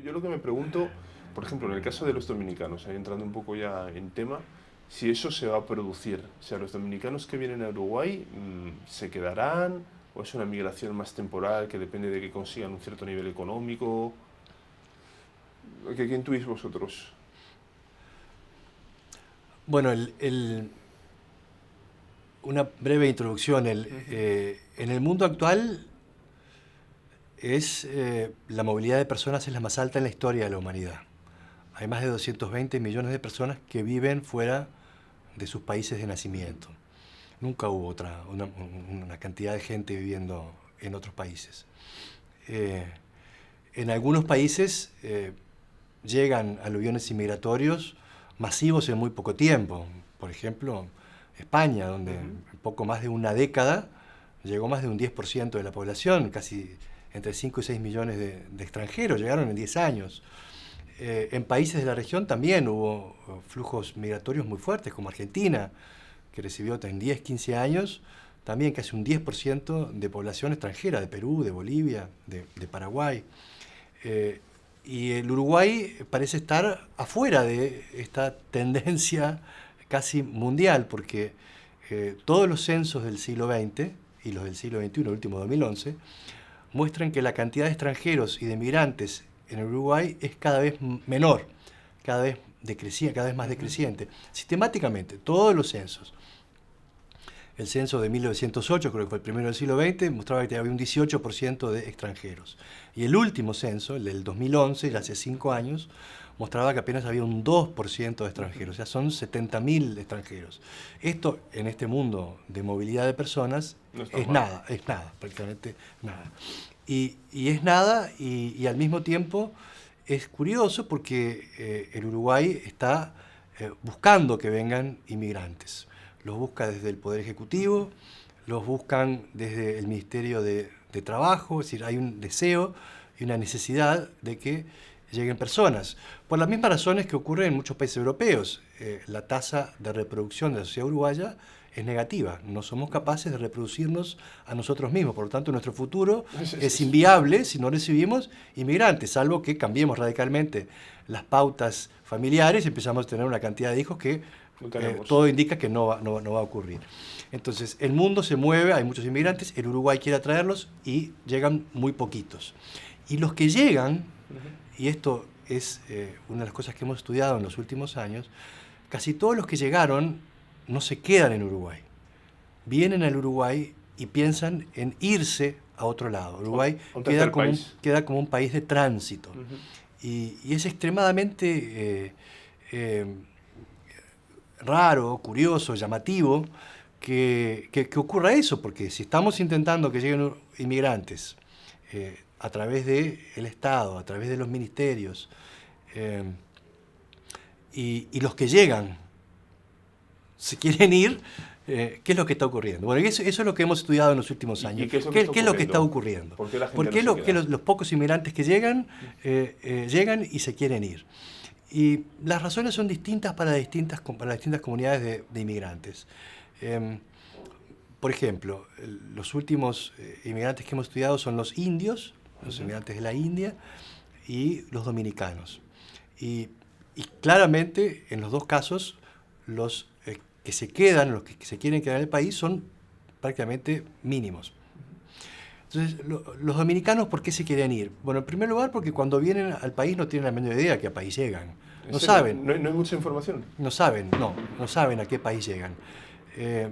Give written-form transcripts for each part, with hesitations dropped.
Yo lo que me pregunto, por ejemplo, en el caso de los dominicanos, ahí entrando un poco ya en tema, si eso se va a producir. O sea, los dominicanos que vienen a Uruguay, ¿se quedarán? ¿O es una migración más temporal que depende de que consigan un cierto nivel económico? ¿Qué intuís vosotros? Bueno, una breve introducción. Ujú. En el mundo actual la movilidad de personas es la más alta en la historia de la humanidad. Hay más de 220 millones de personas que viven fuera de sus países de nacimiento. Nunca hubo una cantidad de gente viviendo en otros países. Eh, en algunos países llegan aluviones inmigratorios masivos en muy poco tiempo. Por ejemplo, España, donde Ujú. en poco más de una década llegó más de un 10% de la población, casi entre 5 y 6 millones de extranjeros, llegaron en 10 años. En países de la región también hubo flujos migratorios muy fuertes, como Argentina, que recibió en 10, 15 años también casi un 10% de población extranjera, de Perú, de Bolivia, de Paraguay. Eh, y el Uruguay parece estar afuera de esta tendencia casi mundial, porque todos los censos del siglo XX y los del siglo XXI, el último 2011, muestran que la cantidad de extranjeros y de migrantes en el Uruguay es cada vez menor, cada vez más Ujú. decreciente. Sistemáticamente, todos los censos. El censo de 1908, creo que fue el primero del siglo XX, mostraba que había un 18% de extranjeros. Y el último censo, el del 2011, ya hace 5 años, mostraba que apenas había un 2% de Ujú. extranjeros, o sea, son 70.000 extranjeros. Esto, en este mundo de movilidad de personas, No es normal. es nada, prácticamente nada. Y es nada, y al mismo tiempo es curioso porque el Uruguay está buscando que vengan inmigrantes. Los busca desde el Poder Ejecutivo, los buscan desde el Ministerio de Trabajo, es decir, hay un deseo y una necesidad de que lleguen personas. Por las mismas razones que ocurren en muchos países europeos. La tasa de reproducción de la sociedad uruguaya es negativa. No somos capaces de reproducirnos a nosotros mismos. Por lo tanto, nuestro futuro es inviable si no recibimos inmigrantes, salvo que cambiemos radicalmente las pautas familiares y empezamos a tener una cantidad de hijos que No tenemos. todo indica que no va a ocurrir. Entonces, el mundo se mueve, hay muchos inmigrantes, el Uruguay quiere atraerlos y llegan muy poquitos. Y los que llegan, Ujú. y esto es una de las cosas que hemos estudiado en los últimos años, casi todos los que llegaron no se quedan en Uruguay. Vienen al Uruguay y piensan en irse a otro lado. Uruguay A un tercer país. queda como un país de tránsito. Ujú. Y es extremadamente raro, curioso, llamativo que ocurra eso, porque si estamos intentando que lleguen inmigrantes a través del Estado, a través de los ministerios, eh, y los que llegan se quieren ir, ¿qué es lo que está ocurriendo? Bueno, eso es lo que hemos estudiado en los últimos ¿Y años. qué es lo que está Qué es lo que está ocurriendo? ocurriendo? ¿Por qué la ¿Por gente no qué se que queda? los pocos inmigrantes que llegan, llegan y se quieren ir? Y las razones son distintas para las distintas comunidades de inmigrantes. Eh, por ejemplo, los últimos inmigrantes que hemos estudiado son los indios, los Ujú. inmigrantes de la India, y los dominicanos. Y, y claramente, en los dos casos, los que se quedan, los que se quieren quedar en el país, son prácticamente mínimos. Entonces, los dominicanos, ¿por qué se quieren ir? Bueno, en primer lugar, porque cuando vienen al país no tienen la menor idea a qué país llegan. ¿En No serio? saben, ¿No hay mucha información? no saben a qué país llegan. Eh,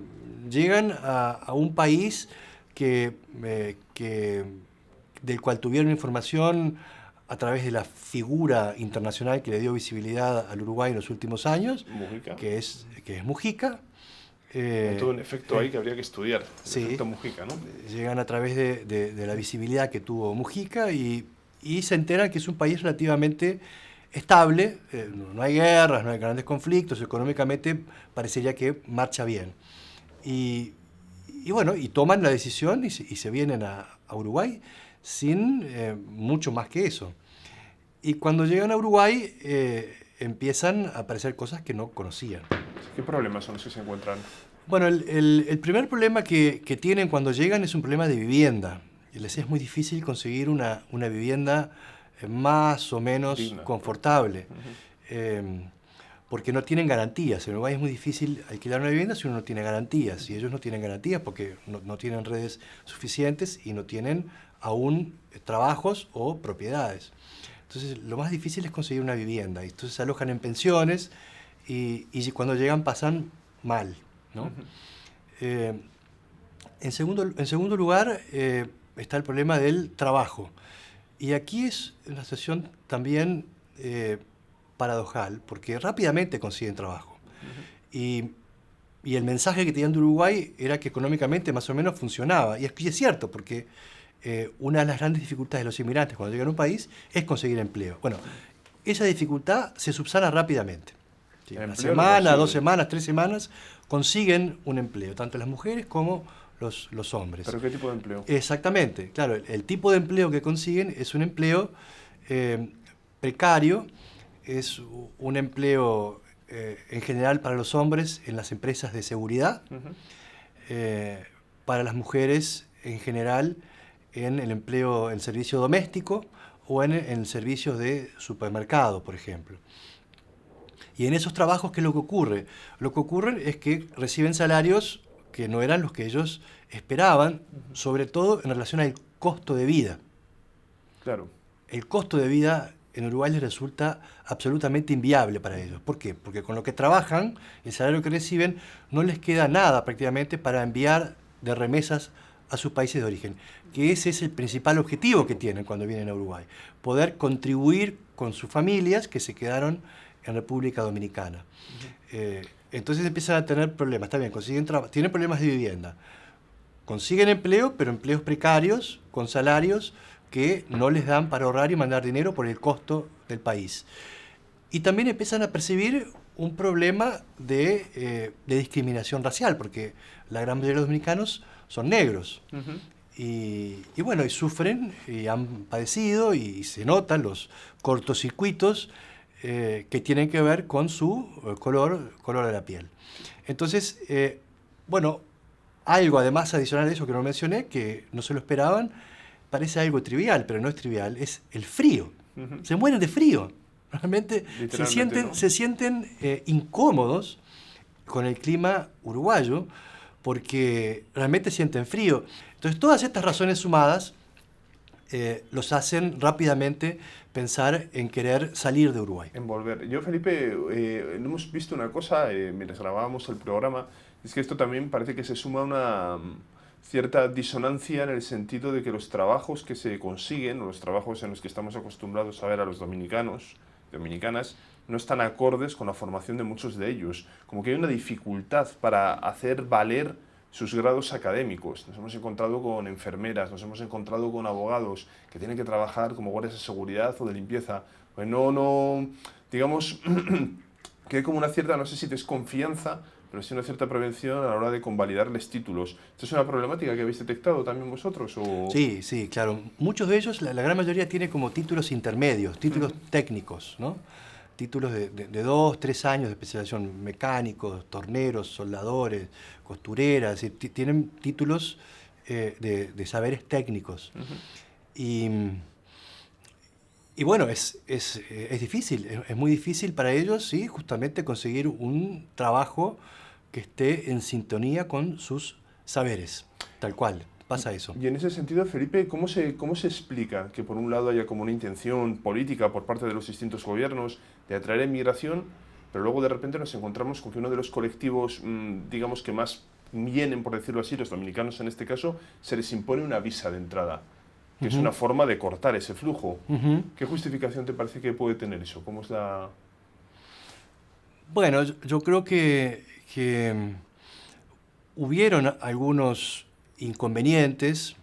Llegan a un país que del cual tuvieron información a través de la figura internacional que le dio visibilidad al Uruguay en los últimos años, Mujica. que es Mujica. Hay todo Eh, un efecto ahí eh, que habría que estudiar. El sí, efecto Mujica, ¿no? llegan a través de la visibilidad que tuvo Mujica y se enteran que es un país relativamente estable, no hay guerras, no hay grandes conflictos, económicamente parecería que marcha bien. Y, y bueno, y toman la decisión y se vienen a Uruguay sin mucho más que eso. Y cuando llegan a Uruguay empiezan a aparecer cosas que no conocían. ¿Qué problemas son los que se encuentran? Bueno, el primer problema que tienen cuando llegan es un problema de vivienda. Les es muy difícil conseguir una vivienda más o menos digna, confortable. Uh-huh. Porque no tienen garantías. En Uruguay es muy difícil alquilar una vivienda si uno no tiene garantías. Y ellos no tienen garantías porque no tienen redes suficientes y no tienen aún trabajos o propiedades. Entonces, lo más difícil es conseguir una vivienda. Y entonces se alojan en pensiones y cuando llegan pasan mal, ¿no? Uh-huh. En segundo lugar, está el problema del trabajo. Y aquí es una situación también paradojal, porque rápidamente consiguen trabajo. Uh-huh. Y el mensaje que tenían de Uruguay era que económicamente más o menos funcionaba. Y es cierto, porque una de las grandes dificultades de los inmigrantes cuando llegan a un país es conseguir empleo. Bueno, esa dificultad se subsana rápidamente. ¿Sí? Una semana, 2 semanas, 3 semanas, consiguen un empleo, tanto las mujeres como los hombres. ¿Pero qué tipo de empleo? Exactamente, claro. El tipo de empleo que consiguen es un empleo precario, es un empleo en general para los hombres en las empresas de seguridad, uh-huh. Para las mujeres en general en el empleo en servicio doméstico o en servicios de supermercado, por ejemplo. Y en esos trabajos, ¿qué es lo que ocurre? Lo que ocurre es que reciben salarios que no eran los que ellos esperaban, uh-huh. Sobre todo en relación al costo de vida. Claro. El costo de vida en Uruguay les resulta absolutamente inviable para ellos. ¿Por qué? Porque con lo que trabajan, el salario que reciben, no les queda nada prácticamente para enviar de remesas a sus países de origen. Que ese es el principal objetivo que tienen cuando vienen a Uruguay. Poder contribuir con sus familias que se quedaron en República Dominicana. Uh-huh. Entonces empiezan a tener problemas. Está bien, tienen problemas de vivienda. Consiguen empleo, pero empleos precarios, con salarios que no les dan para ahorrar y mandar dinero por el costo del país. Y también empiezan a percibir un problema de discriminación racial, porque la gran mayoría de los dominicanos son negros. Uh-huh. Y bueno, y sufren, y han padecido, y se notan los cortocircuitos que tienen que ver con su color de la piel. Entonces, bueno, algo además adicional de eso que no mencioné, que no se lo esperaban, parece algo trivial, pero no es trivial, es el frío. Uh-huh. Se mueren de frío. Realmente se sienten incómodos con el clima uruguayo porque realmente sienten frío. Entonces, todas estas razones sumadas los hacen rápidamente pensar en querer salir de Uruguay. En volver. Yo, Felipe, hemos visto una cosa mientras grabábamos el programa, es que esto también parece que se suma a una cierta disonancia en el sentido de que los trabajos que se consiguen, o los trabajos en los que estamos acostumbrados a ver a los dominicanos, dominicanas, no están acordes con la formación de muchos de ellos. Como que hay una dificultad para hacer valer sus grados académicos. Nos hemos encontrado con enfermeras, nos hemos encontrado con abogados que tienen que trabajar como guardias de seguridad o de limpieza. Pues digamos que hay como una cierta, no sé si desconfianza, pero sí una cierta prevención a la hora de convalidarles títulos. ¿Esto es una problemática que habéis detectado también vosotros? ¿O? Sí, claro. Muchos de ellos, la gran mayoría tiene como títulos intermedios, títulos uh-huh. técnicos, ¿no? Títulos de 2, 3 años de especialización, mecánicos, torneros, soldadores, costureras, tienen títulos de saberes técnicos. Uh-huh. Y bueno, es difícil, es muy difícil para ellos, sí, justamente conseguir un trabajo que esté en sintonía con sus saberes, tal cual. Pasa eso. Y en ese sentido, Felipe, ¿cómo se explica que por un lado haya como una intención política por parte de los distintos gobiernos de atraer inmigración, pero luego de repente nos encontramos con que uno de los colectivos, digamos que más vienen, por decirlo así, los dominicanos en este caso, se les impone una visa de entrada, que uh-huh. es una forma de cortar ese flujo? Uh-huh. ¿Qué justificación te parece que puede tener eso? ¿Cómo es la...? Bueno, yo creo que hubieron algunos inconvenientes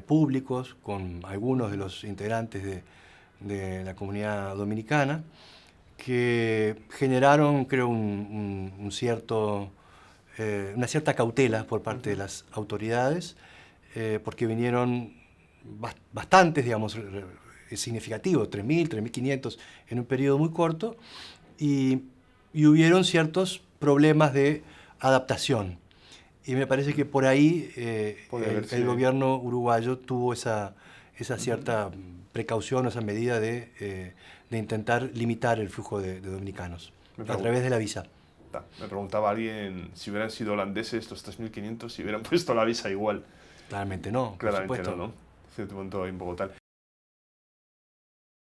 públicos con algunos de los integrantes de la comunidad dominicana que generaron, creo, una cierta cautela por parte de las autoridades, porque vinieron bastantes, digamos, significativos, 3.000, 3.500 en un periodo muy corto, y hubieron ciertos problemas de adaptación. Y me parece que por ahí el gobierno uruguayo tuvo esa cierta precaución, esa medida de intentar limitar el flujo de dominicanos a través de la visa. Me preguntaba alguien si hubieran sido holandeses estos 3.500, si hubieran puesto la visa igual. Claramente no, Claramente por supuesto. no, ¿no? Cierto punto hay un poco tal.